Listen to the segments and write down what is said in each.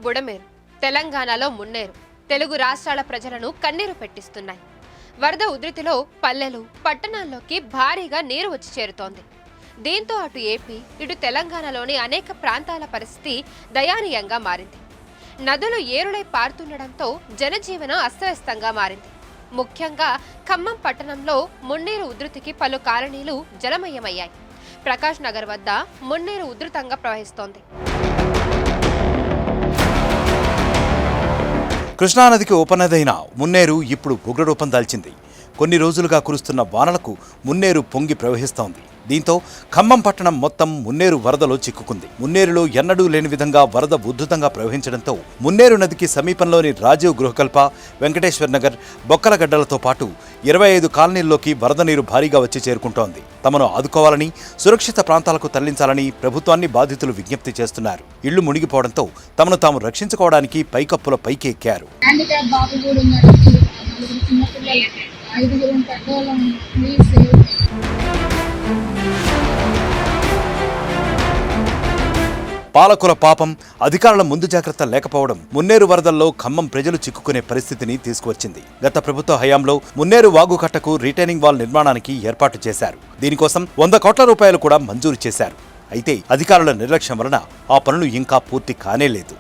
బుడమేరు, తెలంగాణలో మున్నేరు తెలుగు రాష్ట్రాల ప్రజలను కన్నీరు పెట్టిస్తున్నాయి. వరద ఉధృతిలో పల్లెలు, పట్టణాల్లోకి భారీగా నీరు వచ్చి చేరుతోంది. దీంతో అటు ఏపీ, ఇటు తెలంగాణలోని అనేక ప్రాంతాల పరిస్థితి దయానీయంగా మారింది. నదులు ఏరులై పారుతుండటంతో జనజీవనం అస్తవ్యస్తంగా మారింది. ముఖ్యంగా ఖమ్మం పట్టణంలో మున్నేరు ఉధృతికి పలు కాలనీలు జలమయమయ్యాయి. ప్రకాష్ నగర్ వద్ద మున్నేరు ఉధృతంగా ప్రవహిస్తోంది. కృష్ణానదికి ఉపనదైన మున్నేరు ఇప్పుడు ఉగ్రరూపం దాల్చింది. కొన్ని రోజులుగా కురుస్తున్న వానలకు మున్నేరు పొంగి ప్రవహిస్తోంది. దీంతో ఖమ్మం పట్టణం మొత్తం మున్నేరు వరదలో చిక్కుకుంది. మున్నేరులో ఎన్నడూ లేని విధంగా వరద ఉధృతంగా ప్రవహించడంతో మున్నేరు నదికి సమీపంలోని రాజీవ్ గృహకల్ప, వెంకటేశ్వర్ నగర్, బొక్కలగడ్డలతో పాటు 25 కాలనీల్లోకి వరద నీరు భారీగా వచ్చి చేరుకుంటోంది. తమను ఆదుకోవాలని, సురక్షిత ప్రాంతాలకు తరలించాలని ప్రభుత్వాన్ని బాధితులు విజ్ఞప్తి చేస్తున్నారు. ఇళ్లు మునిగిపోవడంతో తమను తాము రక్షించుకోవడానికి పైకప్పుల పైకి ఎక్కారు. పాలకుల పాపం, అధికారుల ముందు జాగ్రత్త లేకపోవడం మున్నేరు వరదల్లో ఖమ్మం ప్రజలు చిక్కుకునే పరిస్థితిని తీసుకువచ్చింది. గత ప్రభుత్వ హయాంలో మున్నేరు వాగుకట్టకు రిటైనింగ్ వాల్ నిర్మాణానికి ఏర్పాటు చేశారు. దీనికోసం 100 కోట్ల రూపాయలు కూడా మంజూరు చేశారు. అయితే అధికారుల నిర్లక్ష్యం వలన ఆ పనులు ఇంకా పూర్తి కానేలేదు.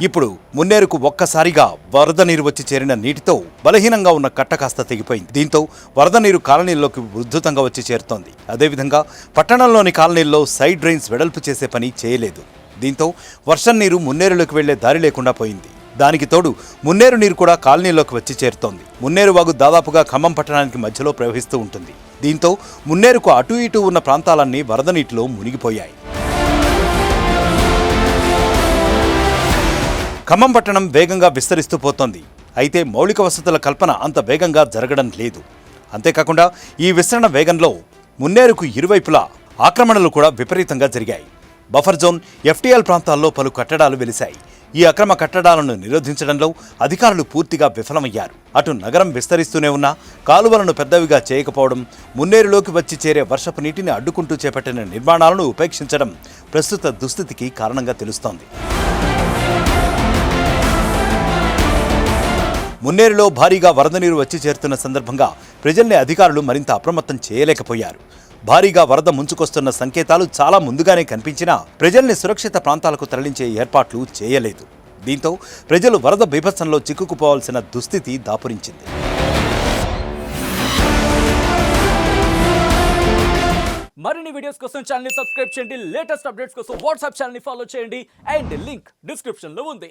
ఇప్పుడు మున్నేరుకు ఒక్కసారిగా వరద నీరు వచ్చి చేరిన నీటితో బలహీనంగా ఉన్న కట్ట కాస్త తెగిపోయింది. దీంతో వరద నీరు కాలనీల్లోకి ఉధృతంగా వచ్చి చేరుతోంది. అదేవిధంగా పట్టణంలోని కాలనీల్లో సైడ్ డ్రైన్స్ వెడల్పు చేసే పని చేయలేదు. దీంతో వర్షం నీరు మున్నేరులోకి వెళ్లే దారి లేకుండా పోయింది. దానికి తోడు మున్నేరు నీరు కూడా కాలనీలోకి వచ్చి చేరుతోంది. మున్నేరు వాగు దాదాపుగా ఖమ్మం పట్టణానికి మధ్యలో ప్రవహిస్తూ ఉంటుంది. దీంతో మున్నేరుకు అటు ఇటు ఉన్న ప్రాంతాలన్నీ వరద నీటిలో మునిగిపోయాయి. ఖమ్మం పట్టణం వేగంగా విస్తరిస్తూ పోతోంది. అయితే మౌలిక వసతుల కల్పన అంత వేగంగా జరగడం లేదు. అంతేకాకుండా ఈ విస్తరణ వేగంలో మున్నేరుకు ఇరువైపులా ఆక్రమణలు కూడా విపరీతంగా జరిగాయి. బఫర్ జోన్, ఎఫ్టీఎల్ ప్రాంతాల్లో పలు కట్టడాలు వెలిశాయి. ఈ అక్రమ కట్టడాలను నిరోధించడంలో అధికారులు పూర్తిగా విఫలమయ్యారు. అటు నగరం విస్తరిస్తూనే ఉన్నా కాలువలను పెద్దవిగా చేయకపోవడం, మున్నేరులోకి వచ్చి చేరే వర్షపు నీటిని అడ్డుకుంటూ చేపట్టిన నిర్మాణాలను ఉపేక్షించడం ప్రస్తుత దుస్థితికి కారణంగా తెలుస్తోంది. మున్నేరులో భారీగా వరద నీరు వచ్చి చేరుతున్న సందర్భంగా ప్రజల్ని అధికారులు మరింత అప్రమత్తం చేయలేకపోయారు. భారీగా వరద ముంచుకొస్తున్న సంకేతాలు చాలా ముందుగానే కనిపించినా ప్రజల్ని సురక్షిత ప్రాంతాలకు తరలించే ఏర్పాట్లు చేయలేదు. దీంతో ప్రజలు వరద బీభత్సంలో చిక్కుకుపోవాల్సిన దుస్థితి దాపురించింది. మరిన్ని వీడియోస్ కోసం ఛానల్ ని సబ్స్క్రైబ్ చేయండి. లేటెస్ట్ అప్డేట్స్ కోసం వాట్సాప్ ఛానల్ ని ఫాలో చేయండి. అండ్ లింక్ డిస్క్రిప్షన్ లో ఉంది.